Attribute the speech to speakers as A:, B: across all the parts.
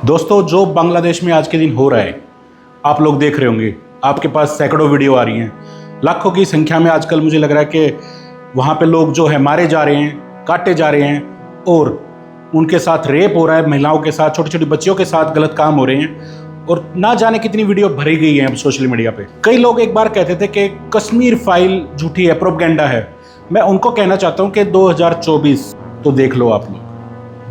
A: दोस्तों, जो बांग्लादेश में आज के दिन हो रहा है आप लोग देख रहे होंगे। आपके पास सैकड़ों वीडियो आ रही हैं, लाखों की संख्या में आजकल मुझे लग रहा है कि वहाँ पे लोग जो है मारे जा रहे हैं, काटे जा रहे हैं और उनके साथ रेप हो रहा है, महिलाओं के साथ, छोटी छोटी बच्चियों के साथ गलत काम हो रहे हैं और ना जाने कितनी वीडियो भरी गई है अब सोशल मीडिया पे। कई लोग एक बार कहते थे कि कश्मीर फाइल झूठी है, प्रोपेगेंडा है। मैं उनको कहना चाहता हूँ कि 2024 तो देख लो आप लोग,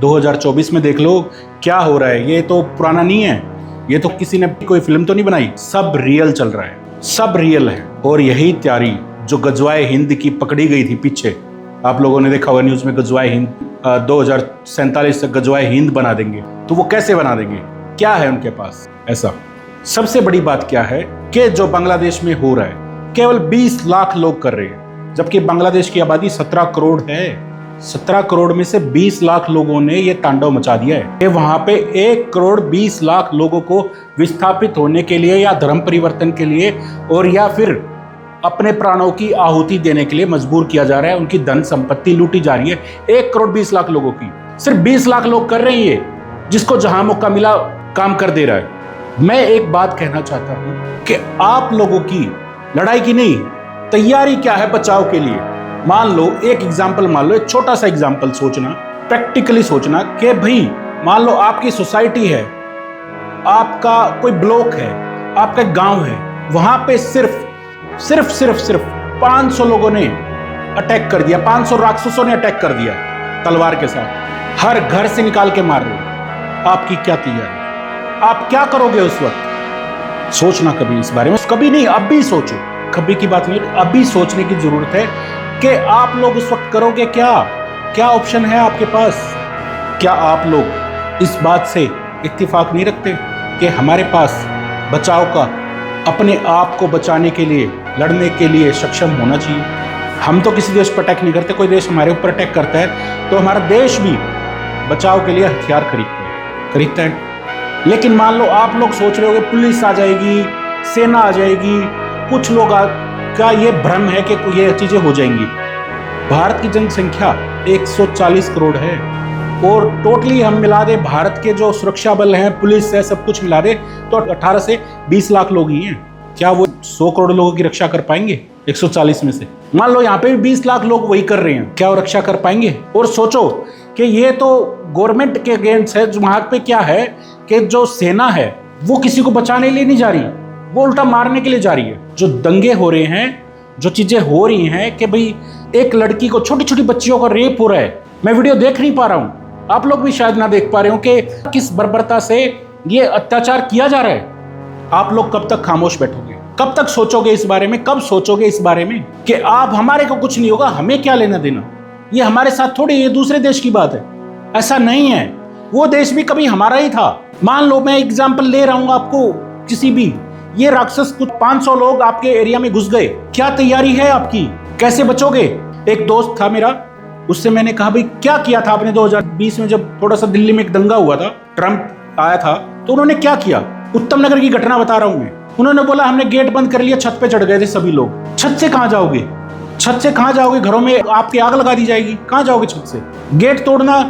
A: 2024 में देख लो क्या हो रहा है। ये तो पुराना नहीं है, ये तो किसी ने कोई फिल्म तो नहीं बनाई, सब रियल चल रहा है, सब रियल है। और यही तैयारी जो गजवाए हिंद की पकड़ी गई थी पीछे, आप लोगों ने देखा होगा न्यूज़ में, गजवाए हिंद 2047 तक गजवाए हिंद बना देंगे। तो वो कैसे बना देंगे, क्या है उनके पास ऐसा? सबसे बड़ी बात क्या है कि जो बांग्लादेश में हो रहा है केवल 20 लाख लोग कर रहे हैं, जबकि बांग्लादेश की आबादी 17 करोड़ है। 17 करोड़ में से 20 लाख लोगों ने ये तांडव मचा दिया है कि वहां पे 1 करोड़ 20 लाख लोगों को विस्थापित होने के लिए या धर्म परिवर्तन के लिए और या फिर अपने प्राणों की आहुति देने के लिए मजबूर किया जा रहा है। उनकी धन संपत्ति लूटी जा रही है। 1 करोड़ 20 लाख लोगों की सिर्फ 20 लाख लोग कर रहे हैं ये, जिसको जहां मौका मिला काम कर दे रहा है। मैं एक बात कहना चाहता हूं कि आप लोगों की लड़ाई की नहीं, तैयारी क्या है बचाव के लिए। मान लो एक एग्जाम्पल, मान लो एक छोटा सा एग्जाम्पल सोचना, प्रैक्टिकली सोचना कि भाई मान लो आपकी सोसाइटी है, आपका कोई ब्लॉक है, आपका गांव है, वहां पे सिर्फ 500 लोगों ने अटैक कर दिया, 500 राक्षसों ने अटैक कर दिया तलवार के साथ, हर घर से निकाल के मार रहे। आपकी क्या तैयारी, आप क्या करोगे उस वक्त? सोचना कभी इस बारे में, कभी नहीं, अभी सोचो। कभी की बात नहीं, अभी सोचने की जरूरत है कि आप लोग उस वक्त करोगे क्या, क्या ऑप्शन है आपके पास। क्या आप लोग इस बात से इत्तेफाक नहीं रखते कि हमारे पास बचाव का, अपने आप को बचाने के लिए, लड़ने के लिए सक्षम होना चाहिए। हम तो किसी देश पर अटैक नहीं करते, कोई देश हमारे ऊपर अटैक करता है तो हमारा देश भी बचाव के लिए हथियार खरीदता है। लेकिन मान लो आप लोग सोच रहे हो पुलिस आ जाएगी, सेना आ जाएगी, कुछ लोग का ये भ्रम है कि ये चीजें हो जाएंगी। भारत की जनसंख्या 140 करोड़ है और टोटली हम मिला दे भारत के जो सुरक्षा बल हैं, पुलिस है, सब कुछ मिला दे तो 18 से 20 लाख लोग ही हैं। क्या वो 100 करोड़ लोगों की रक्षा कर पाएंगे 140 में से? मान लो यहाँ पे भी 20 लाख लोग वही कर रहे हैं, क्या वो रक्षा कर पाएंगे? और सोचो कि ये तो गवर्नमेंट के अगेंस्ट है। वहां पे क्या है कि जो सेना है वो किसी को बचाने के लिए नहीं जा रही, वो उल्टा मारने के लिए जा रही है। जो दंगे हो रहे हैं, जो चीजें हो रही हैं कि भाई एक लड़की को, छोटी छोटी बच्चियों का रेप हो रहा है, मैं वीडियो देख नहीं पा रहा हूं, आप लोग भी शायद ना देख पा रहे हो कि किस बर्बरता से ये अत्याचार किया जा रहा है। आप लोग कब तक खामोश बैठोगे, कब तक सोचोगे इस बारे में, कब सोचोगे इस बारे में कि आप, हमारे को कुछ नहीं होगा, हमें क्या लेना देना, ये हमारे साथ थोड़ी, ये दूसरे देश की बात है। ऐसा नहीं है, वो देश भी कभी हमारा ही था। मान लो मैं एग्जाम्पल ले रहा हूं आपको किसी भी, ये राक्षस कुछ 500 लोग आपके एरिया में घुस गए, क्या तैयारी है आपकी, कैसे बचोगे? एक दोस्त था मेरा, उससे मैंने कहा भाई क्या किया था आपने 2020 में, जब थोड़ा सा दिल्ली में एक दंगा हुआ था, ट्रंप आया था, तो उन्होंने क्या किया? उत्तम नगर की घटना बता रहा हूं मैं। उन्होंने बोला हमने गेट बंद कर लिया, छत पे चढ़ गए थे सभी लोग। छत से कहां जाओगे, छत से कहां जाओगे? घरों में आपकी आग लगा दी जाएगी, कहां जाओगे छत से? गेट तोड़ना,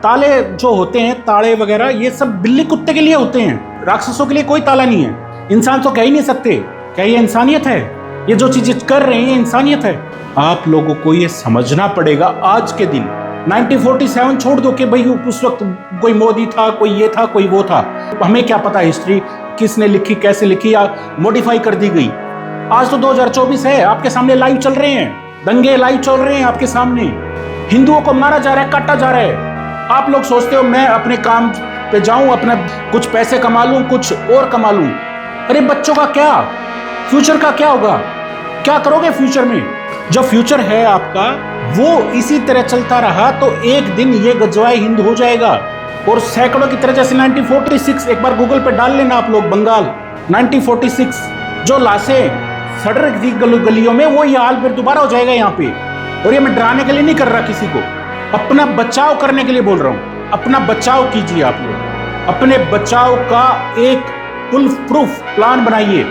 A: ताले जो होते हैं, ताले वगैरह, ये सब बिल्ली कुत्ते के लिए होते हैं, राक्षसों के लिए कोई ताला नहीं है। इंसान तो कह ही नहीं सकते, क्या ये इंसानियत है? ये जो चीजें कर रहे हैं ये इंसानियत है? आप लोगों को ये समझना पड़ेगा आज के दिन। 1947 छोड़ दो कि भाई उस वक्त कोई मोदी था, कोई ये था, कोई वो था, हमें क्या पता हिस्ट्री किसने लिखी, कैसे लिखी या मॉडिफाई कर दी गई। आज तो 2024 है, आपके सामने लाइव चल रहे हैं, दंगे लाइव चल रहे हैं आपके सामने, हिंदुओं को मारा जा रहा है, काटा जा रहा है। आप लोग सोचते हो मैं अपने काम पे जाऊं, अपना कुछ पैसे कमा लूं, कुछ और कमा लूं। अरे बच्चों का क्या, फ्यूचर का क्या होगा, क्या करोगे फ्यूचर में? जो फ्यूचर है आपका वो इसी तरह चलता रहा तो एक दिन ये गजवाए हिंद हो जाएगा। और सैकड़ों की तरह, जैसे 1946, एक बार गूगल पे डाल लेना आप लोग, बंगाल 1946 जो लाशें सड़ रही थी गलियों में, वो ये हाल फिर दोबारा हो जाएगा यहाँ पे। और ये मैं डराने के लिए नहीं कर रहा किसी को, अपना बचाव करने के लिए बोल रहा हूँ। अपना बचाव कीजिए आप लोग, अपने बचाव का एक फुल प्रूफ प्लान बनाइए।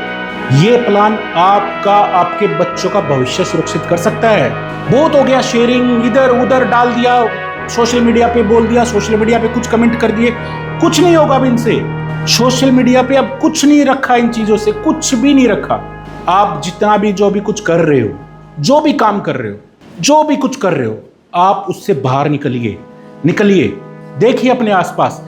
A: ये प्लान आपका, आपके बच्चों का भविष्य सुरक्षित कर सकता है। बहुत हो गया शेयरिंग, इधर उधर डाल दिया, सोशल मीडिया पे बोल दिया, सोशल मीडिया पे कुछ कमेंट कर दिए, कुछ नहीं होगा अब इनसे। सोशल मीडिया पे अब कुछ नहीं रखा इन चीजों से, कुछ भी नहीं रखा। आप जितना भी जो भी कुछ कर रहे हो, जो भी काम कर रहे हो, जो भी कुछ कर रहे हो, आप उससे बाहर निकलिए, निकलिए। देखिए अपने आसपास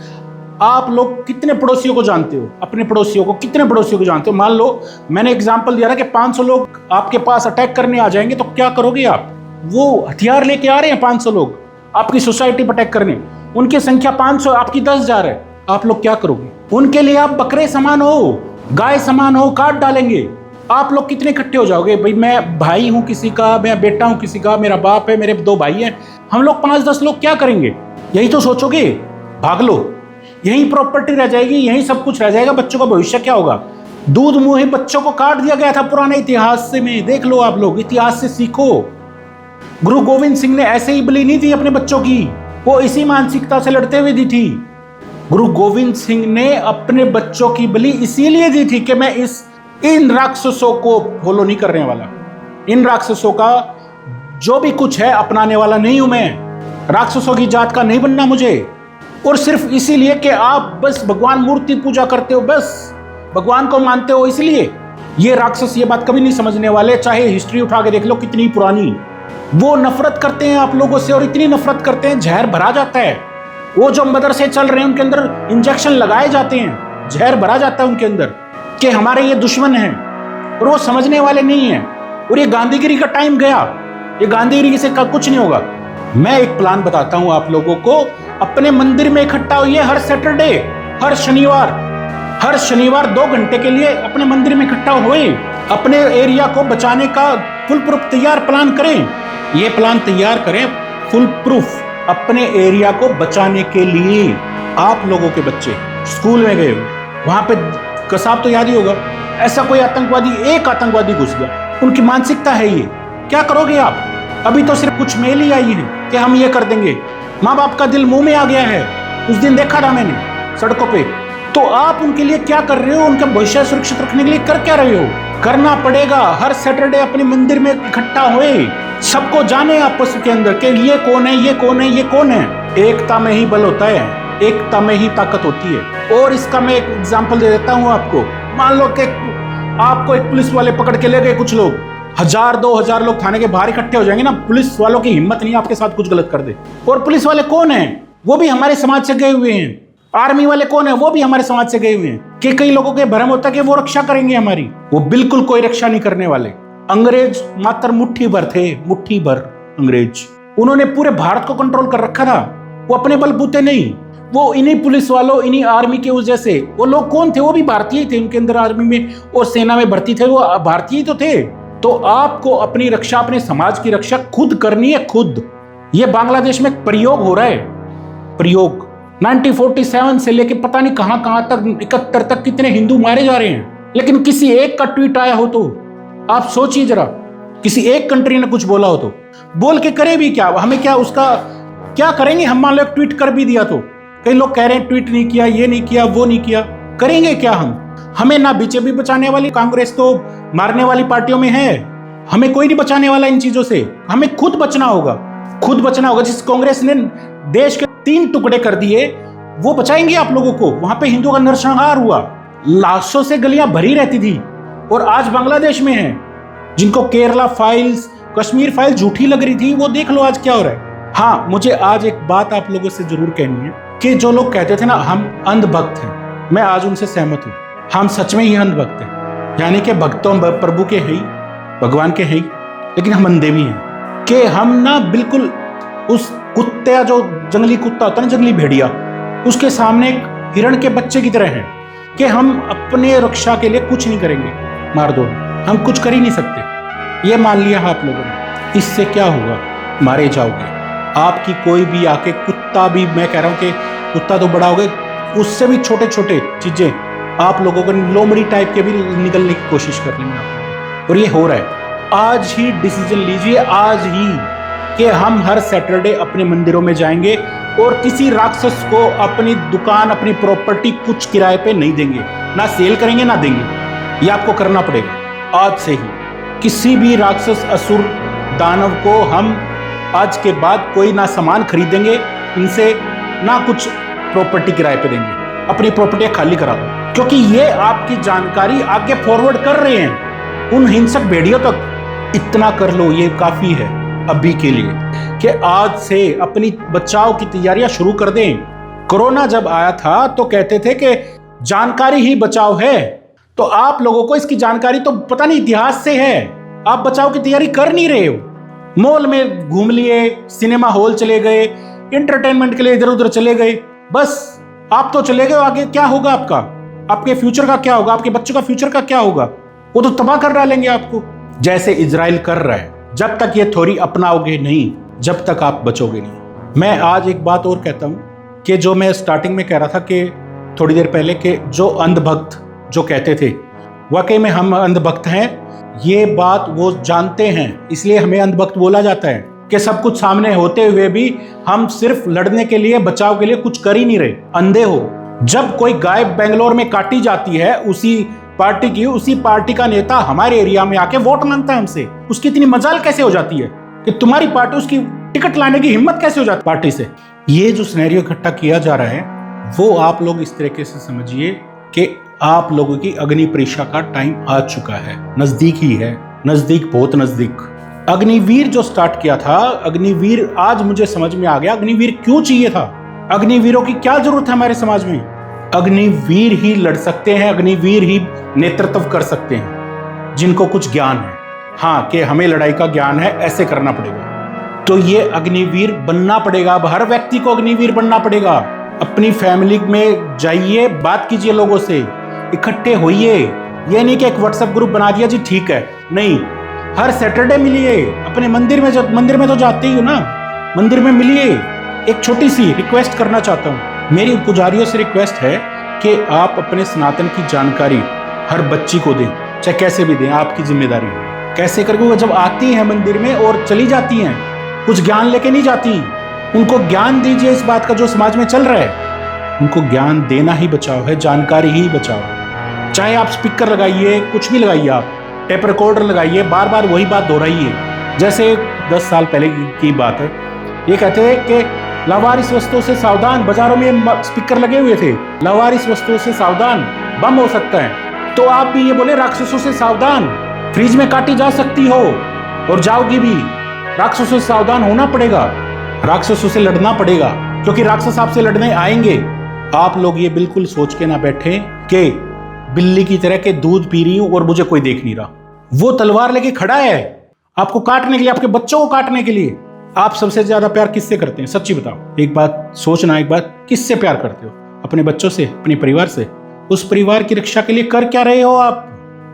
A: आप लोग कितने पड़ोसियों को जानते हो, अपने पड़ोसियों को, कितने पड़ोसियों को जानते हो। मान लो मैंने एग्जांपल दिया ना कि 500 लोग आपके पास अटैक करने आ जाएंगे, तो क्या करोगे आप? वो हथियार लेके आ रहे हैं 500 लोग आपकी सोसाइटी पर अटैक करने, उनकी संख्या 500, आपकी 10,000 है। आप लोग क्या करोगे? उनके लिए आप बकरे समान हो, गाय समान हो, काट डालेंगे। आप लोग कितने इकट्ठे हो जाओगे? भाई मैं भाई हूं किसी का, मैं बेटा हूं किसी का, मेरा बाप है, मेरे 2 भाई हैं, हम लोग 5-10 लोग क्या करेंगे? यही तो सोचोगे? भाग लो, यही प्रॉपर्टी रह जाएगी, यही सब कुछ रह जाएगा। बच्चों का भविष्य क्या होगा? दूध मुंह बच्चों को काट दिया गया था पुराने इतिहास से में, देख लो आप लोग, इतिहास से सीखो। गुरु गोविंद सिंह ने ऐसे ही बलि नहीं दी अपने बच्चों की, वो इसी मानसिकता से लड़ते हुए दी थी। गुरु गोविंद सिंह ने अपने बच्चों की बलि इसीलिए दी थी कि मैं इन राक्षसों को फॉलो नहीं करने वाला, इन राक्षसों का जो भी कुछ है अपनाने वाला नहीं हूं मैं, राक्षसों की जात का नहीं बनना मुझे। और सिर्फ इसीलिए कि आप बस भगवान मूर्ति पूजा करते हो, बस भगवान को मानते हो, इसलिए ये राक्षस ये बात कभी नहीं समझने वाले। चाहे हिस्ट्री उठा के देख लो कितनी पुरानी, वो नफरत करते हैं आप लोगों से, और इतनी नफरत करते हैं जहर भरा जाता है। वो जो मदरसे चल रहे हैं उनके अंदर इंजेक्शन लगाए जाते हैं, जहर भरा जाता है उनके अंदर कि हमारे ये दुश्मन हैं, और वो समझने वाले नहीं हैं। और ये गांधीगिरी का टाइम गया, ये गांधीगिरी से कुछ नहीं होगा। मैं एक प्लान बताता हूं आप लोगों को, अपने मंदिर में इकट्ठा होइए हर सैटरडे, हर शनिवार 2 घंटे के लिए अपने मंदिर में इकट्ठा हुए, अपने एरिया को बचाने का फुल प्रूफ तैयार प्लान करें। ये प्लान तैयार करें फुल प्रूफ अपने एरिया को बचाने के लिए। आप लोगों के बच्चे स्कूल में गए, वहां पे कसाब तो याद ही होगा, ऐसा कोई आतंकवादी, एक आतंकवादी घुस गया, उनकी मानसिकता है ये, क्या करोगे आप? अभी तो सिर्फ कुछ मेल ही आई है कि हम ये कर देंगे, माँ बाप का दिल मुंह में आ गया है। उस दिन देखा था मैंने सड़कों पे। तो आप उनके लिए क्या कर रहे हो? उनका भविष्य सुरक्षित रखने के लिए कर क्या रहे हो? करना पड़ेगा। हर सैटरडे अपने मंदिर में इकट्ठा हुए, सबको जाने आपस के अंदर कि ये कौन है, ये कौन है, ये कौन है। एकता में ही बल होता है, एकता में ही ताकत होती है। और इसका मैं एक एग्जांपल दे देता हूं आपको। मान लो कि आपको एक पुलिस वाले पकड़ के ले गए, कुछ लोग 1000-2000 लोग थाने के बाहर इकट्ठे हो जाएंगे ना, पुलिस वालों की हिम्मत नहीं आपके साथ कुछ गलत कर दे। और पुलिस वाले कौन है? वो भी हमारे समाज से गए हुए हैं। आर्मी वाले कौन है? वो भी हमारे समाज से गए हुए हैं। कि कई लोगों के भ्रम होता है कि वो रक्षा करेंगे हमारी, वो बिल्कुल कोई रक्षा नहीं करने वाले। अंग्रेज मात्र मुट्ठी भर थे, मुट्ठी भर अंग्रेज, उन्होंने पूरे भारत को कंट्रोल कर रखा था। वो अपने बलबूते नहीं, वो इन्हीं पुलिस वालों, इन्हीं आर्मी के वजह से। वो लोग कौन थे? वो भी भारतीय थे, उनके अंदर आर्मी में और सेना में भर्ती थे, वो भारतीय तो थे। तो आपको अपनी रक्षा, अपने समाज की रक्षा खुद करनी है, खुद। ये बांग्लादेश में प्रयोग हो रहा है, प्रयोग 1947 से लेके पता नहीं कहां कहां तक, 71 तक कितने हिंदू मारे जा रहे हैं। लेकिन किसी एक का ट्वीट आया हो तो आप सोचिए जरा, किसी एक कंट्री ने कुछ बोला हो तो। बोल के करे भी क्या? हमें क्या उसका क्या करेंगे हम? मान लो एक ट्वीट कर भी दिया तो कई लोग कह रहे हैं ट्वीट नहीं किया, ये नहीं किया, वो नहीं किया, करेंगे क्या हम? हमें ना बीजेपी बचाने वाली, कांग्रेस तो मारने वाली पार्टियों में है, हमें कोई नहीं बचाने वाला इन चीजों से। हमें खुद बचना होगा, खुद बचना होगा। जिस कांग्रेस ने देश के 3 टुकड़े कर दिए, वो बचाएंगे आप लोगों को? वहां पे हिंदुओं का नरसंहार हुआ, लाशों से गलियां भरी रहती थी, और आज बांग्लादेश में है। जिनको केरला फाइल्स, कश्मीर फाइल झूठी लग रही थी, वो देख लो आज क्या हो रहा है। हाँ, मुझे आज एक बात आप लोगों से जरूर कहनी है कि जो लोग कहते थे ना हम अंधभक्त हैं, मैं आज उनसे सहमत हूं। हम सच में ही अंधभक्त हैं, यानी कि भक्तों प्रभु के हैं, भगवान के हैं, लेकिन हम अंधे भी हैं। कि हम ना बिल्कुल उस कुत्ते, जो जंगली कुत्ता होता है ना, जंगली भेड़िया, उसके सामने एक हिरण के बच्चे की तरह है कि हम अपने रक्षा के लिए कुछ नहीं करेंगे, मार दो, हम कुछ कर ही नहीं सकते। ये मान लिया आप लोगों ने, इससे क्या होगा? मारे जाओगे। आपकी कोई भी आके, कुत्ता भी, मैं कह रहा हूं कि कुत्ता तो बड़ा हो गया, उससे भी छोटे छोटे चीजें आप लोगों को, लोमड़ी टाइप के भी निकलने की कोशिश कर लेंगे आप। और ये हो रहा है। आज ही डिसीजन लीजिए, आज ही, कि हम हर सैटरडे अपने मंदिरों में जाएंगे और किसी राक्षस को अपनी दुकान, अपनी प्रॉपर्टी कुछ किराए पे नहीं देंगे, ना सेल करेंगे ना देंगे। ये आपको करना पड़ेगा आज से ही। किसी भी राक्षस, असुर, दानव को हम आज के बाद कोई ना सामान खरीदेंगे इनसे, ना कुछ प्रॉपर्टी किराए पे देंगे। अपनी प्रॉपर्टी खाली करा दो, क्योंकि ये आपकी जानकारी आगे फॉरवर्ड कर रहे हैं उन हिंसक भेड़ियों तक। इतना कर लो, ये काफी है अभी के लिए कि आज से अपनी बचाव की तैयारियां शुरू कर दें। कोरोना जब आया था तो कहते थे कि जानकारी ही बचाव है, तो आप लोगों को इसकी जानकारी तो पता नहीं इतिहास से है, आप बचाव की तैयारी कर नहीं रहे हो। मॉल में घूम लिए, सिनेमा हॉल चले गए, एंटरटेनमेंट के लिए इधर उधर चले गए, बस आप तो चले गए, आगे क्या होगा आपका, आपके फ्यूचर का क्या होगा, आपके बच्चों का फ्यूचर का क्या होगा, वो तो तबाह कर डालेंगे आपको, जैसे इजराइल कर रहा है। जब तक ये थ्योरी अपनाओगे नहीं, जब तक आप बचोगे नहीं। मैं आज एक बात और कहता हूं कि जो मैं स्टार्टिंग में कह रहा था कि थोड़ी देर पहले कि जो अंधभक्त जो कहते थे, वाकई में हम अंधभक्त हैं, ये बात वो जानते हैं, इसलिए हमें अंधभक्त बोला जाता है कि सब कुछ सामने होते हुए भी हम सिर्फ लड़ने के लिए, बचाव के लिए कुछ कर ही नहीं रहे, अंधे हो। जब कोई गाय बेंगलोर में काटी जाती है उसी पार्टी की, उसी पार्टी का नेता हमारे एरिया में आके वोट मांगता है हमसे, उसकी इतनी मजाल कैसे हो जाती है कि तुम्हारी पार्टी, उसकी टिकट लाने की हिम्मत कैसे हो जाती पार्टी से। ये जो सिनेरियो इकट्ठा किया जा रहा है वो आप लोग इस तरीके से समझिए कि आप लोगों की अग्नि परीक्षा का टाइम आ चुका है, नजदीक ही है, नजदीक, बहुत नजदीक। अग्निवीर जो स्टार्ट किया था, अग्निवीर आज मुझे समझ में आ गया अग्निवीर क्यों चाहिए था, अग्निवीरों की क्या जरूरत है हमारे समाज में। अग्निवीर ही लड़ सकते हैं, अग्निवीर ही नेतृत्व कर सकते हैं जिनको कुछ ज्ञान है, हाँ कि हमें लड़ाई का ज्ञान है, ऐसे करना पड़ेगा। तो ये अग्निवीर बनना पड़ेगा, अब हर व्यक्ति को अग्निवीर बनना पड़ेगा। अपनी फैमिली में जाइए, बात कीजिए, लोगों से इकट्ठे होइए। ये नहीं कि एक व्हाट्सएप ग्रुप बना दिया जी ठीक है, नहीं, हर सैटरडे मिलिए अपने मंदिर में, जब मंदिर में तो जाते ही हो ना, मंदिर में मिलिए। एक छोटी सी रिक्वेस्ट करना चाहता हूँ, मेरी पुजारियों से रिक्वेस्ट है कि आप अपने सनातन की जानकारी हर बच्ची को दें, चाहे कैसे भी दें, आपकी जिम्मेदारी है। कैसे करके वो जब आती हैं मंदिर में और चली जाती हैं, कुछ ज्ञान लेके नहीं जाती, उनको ज्ञान दीजिए इस बात का जो समाज में चल रहा है। उनको ज्ञान देना ही बचाव है, जानकारी ही बचाव है। चाहे आप स्पीकर लगाइए, कुछ भी लगाइए, आप टेप रिकॉर्डर लगाइए, बार बार वही बात दोहराइए। जैसे 10 साल पहले की बात है, ये कहते हैं कि लावारिस वस्तुओं से सावधान, बाजारों में स्पीकर लगे हुए थे, लावारिस वस्तुओं से सावधान, बम हो सकता है। तो आप भी ये बोले राक्षसों से सावधान, फ्रिज में काटी जा सकती हो और जाओगी भी, राक्षसों से सावधान होना पड़ेगा, राक्षसों से लड़ना पड़ेगा, क्योंकि राक्षस आपसे लड़ने आएंगे। आप लोग ये बिल्कुल सोच के ना बैठे कि बिल्ली की तरह के दूध पी रही हूं और मुझे कोई देख नहीं रहा। वो तलवार लेके खड़ा है आपको काटने के लिए, आपके बच्चों को काटने के लिए। आप सबसे ज्यादा प्यार किससे करते हैं, सच्ची बताओ, एक बात सोचना, एक बात, किससे प्यार करते हो? अपने बच्चों से, अपने परिवार से। उस परिवार की रक्षा के लिए कर क्या रहे हो आप?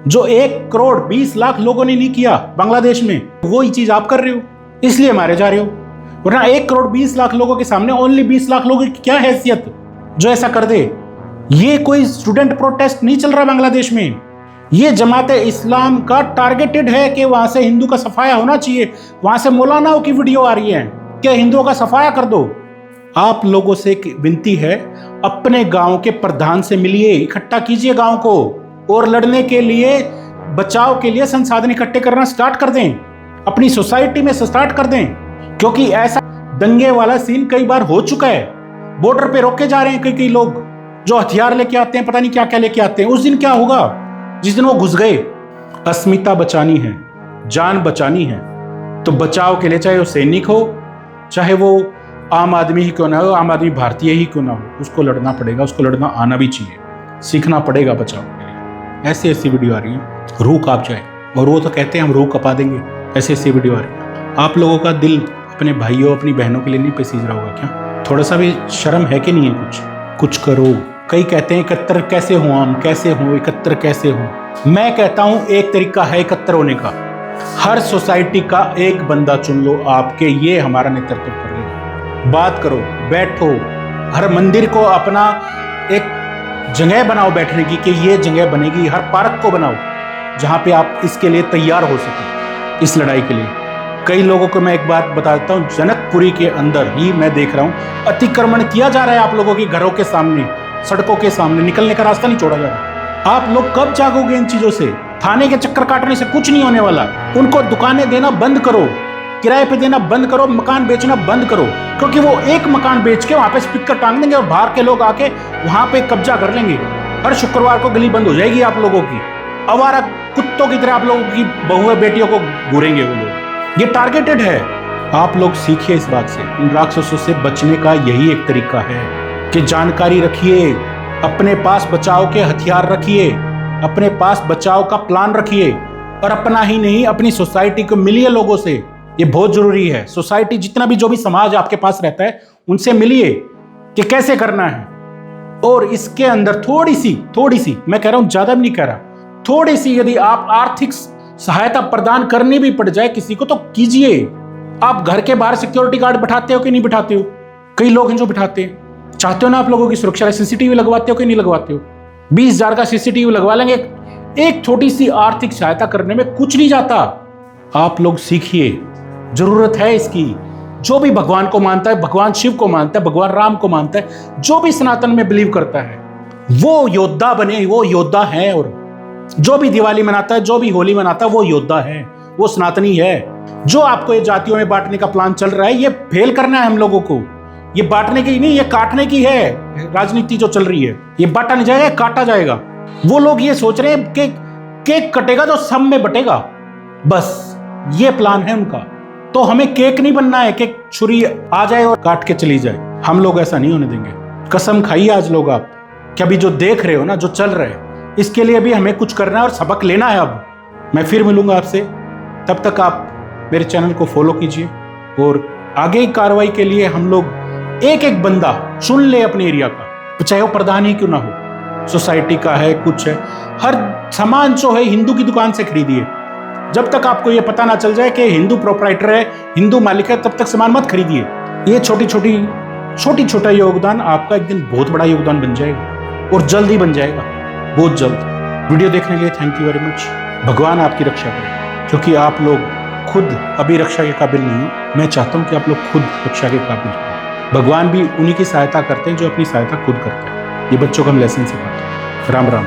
A: जो 1 करोड़ 20 लाख लोगों ने नहीं किया बांग्लादेश में, वो ही चीज आप कर रहे हो, इसलिए मारे जा रहे हो। वरना 1 करोड़ 20 लाख लोगों के सामने ओनली 20 लाख लोगों की क्या हैसियत जो ऐसा कर दे। ये कोई स्टूडेंट प्रोटेस्ट नहीं चल रहा बांग्लादेश में, ये जमाते इस्लाम का टारगेटेड है कि वहां से हिंदू का सफाया होना चाहिए। वहां से मौलानाओं की वीडियो आ रही है कि हिंदुओं का सफाया कर दो। आप लोगों से विनती है, अपने गांव के प्रधान से मिलिए, इकट्ठा कीजिए गांव को, और लड़ने के लिए, बचाव के लिए संसाधन इकट्ठे करना स्टार्ट कर दें, अपनी सोसाइटी में स्टार्ट कर दें। क्योंकि ऐसा दंगे वाला सीन कई बार हो चुका है, बॉर्डर पे रोके जा रहे हैं कई लोग जो हथियार लेके आते हैं, पता नहीं क्या क्या लेके आते हैं। उस दिन क्या होगा जिस दिन वो घुस गए? अस्मिता बचानी है, जान बचानी है, तो बचाव के लिए चाहे वो सैनिक हो, चाहे वो आम आदमी ही क्यों ना हो, आम आदमी भारतीय ही क्यों ना हो, उसको लड़ना पड़ेगा, उसको लड़ना आना भी चाहिए, सीखना पड़ेगा बचाव के लिए। ऐसी ऐसी वीडियो आ रही है, रूह कांप जाए, और वो तो कहते हैं हम रूह कपा देंगे, ऐसी ऐसी वीडियो आ रही है। आप लोगों का दिल अपने भाइयों, अपनी बहनों के लिए नहीं पसीज रहा होगा क्या? थोड़ा सा भी शर्म है कि नहीं है? कुछ करो। कई कहते हैं 71 कैसे हो, हम कैसे हो, 71 कैसे हो। मैं कहता हूं एक तरीका है 71 होने का, हर सोसाइटी का एक बंदा चुन लो आपके, ये हमारा नेतृत्व कर लेगा। बात करो, बैठो, हर मंदिर को अपना एक जगह बनाओ बैठने की कि ये जगह बनेगी, हर पार्क को बनाओ जहां पे आप इसके लिए तैयार हो सके, इस लड़ाई के लिए। कई लोगों को मैं एक बात बता देता हूं, जनकपुरी के अंदर ही मैं देख रहा हूं अतिक्रमण किया जा रहा है आप लोगों के घरों के सामने, सड़कों के सामने, निकलने का रास्ता नहीं छोड़ा जा रहा। आप लोग कब जागोगे इन चीजों से? थाने के चक्कर काटने से कुछ नहीं होने वाला। उनको दुकानें देना बंद करो, किराए पे देना बंद करो, मकान बेचना बंद करो, क्योंकि वो एक मकान बेच के वहां पे स्पीकर टांग देंगे और बाहर के लोग आके वहां पे कब्जा कर लेंगे। हर शुक्रवार को गली बंद हो जाएगी आप लोगों की, आवारा कुत्तों की तरह आप लोगों की बहुएं बेटियों को घूरेंगे वो लोग। ये टारगेटेड है। आप लोग सीखिए इस बात से, इन राक्षसों से बचने का यही एक तरीका है कि जानकारी रखिए, अपने पास बचाव के हथियार रखिए, अपने पास बचाव का प्लान रखिए, और अपना ही नहीं अपनी सोसाइटी को मिलिए लोगों से। ये बहुत जरूरी है। सोसाइटी जितना भी जो भी समाज आपके पास रहता है उनसे मिलिए कि कैसे करना है। और इसके अंदर थोड़ी सी मैं कह रहा हूं, ज्यादा भी नहीं कह रहा, थोड़ी सी यदि आप आर्थिक सहायता प्रदान करनी भी पड़ जाए किसी को तो कीजिए। आप घर के बाहर सिक्योरिटी गार्ड बिठाते हो कि नहीं बिठाते हो? कई लोग हैं जो बिठाते हैं। चाहते हो ना आप लोगों की सुरक्षा, सीसीटीवी लगवाते हो कि नहीं लगवाते हो? 20,000 का सीसीटीवी लगवा लेंगे। एक छोटी सी आर्थिक सहायता करने में कुछ नहीं जाता। आप लोग सीखिए, जरूरत है इसकी। जो भी भगवान को मानता है, भगवान शिव को मानता है, भगवान राम को मानता है, जो भी सनातन में बिलीव करता है वो योद्धा बने, वो योद्धा है। और जो भी दिवाली मनाता है, जो भी होली मनाता है, वो योद्धा है, वो सनातनी है। जो आपको ये जातियों में बांटने का प्लान चल रहा है, ये फेल करना है हम लोगों को। ये बांटने की नहीं, ये काटने की है राजनीति जो चल रही है। ये बांटा नहीं जाएगा, काटा जाएगा। वो लोग ये सोच रहे हैं कि केक कटेगा तो सब में बटेगा, बस ये प्लान है उनका। तो हमें केक नहीं बनना है कि छुरी आ जाए और काट के चली जाए। हम लोग ऐसा नहीं होने देंगे। कसम खाइए आज लोग आप कि अभी जो देख रहे हो ना, जो चल रहा है, इसके लिए भी हमें कुछ करना है और सबक लेना है। अब मैं फिर मिलूंगा आपसे, तब तक आप मेरे चैनल को फॉलो कीजिए। और आगे की कार्रवाई के लिए हम लोग एक एक बंदा चुन ले अपने एरिया का, चाहे वो प्रधान ही क्यों ना हो, सोसाइटी का है, कुछ है। हर सामान जो है हिंदू की दुकान से खरीदिए। जब तक आपको ये पता ना चल जाए कि हिंदू प्रोपराइटर है, हिंदू मालिक है, तब तक सामान मत खरीदिए। ये छोटा योगदान आपका एक दिन बहुत बड़ा योगदान बन जाएगा, और जल्द ही बन जाएगा, बहुत जल्द। वीडियो देखने के लिए थैंक यू वेरी मच। भगवान आपकी रक्षा करे, क्योंकि आप लोग खुद अभी रक्षा के काबिल नहीं हो। मैं चाहता हूं कि आप लोग खुद रक्षा के काबिल हो। भगवान भी उन्हीं की सहायता करते हैं जो अपनी सहायता खुद करते हैं। ये बच्चों को हम लेसन सिखाते हैं। राम राम।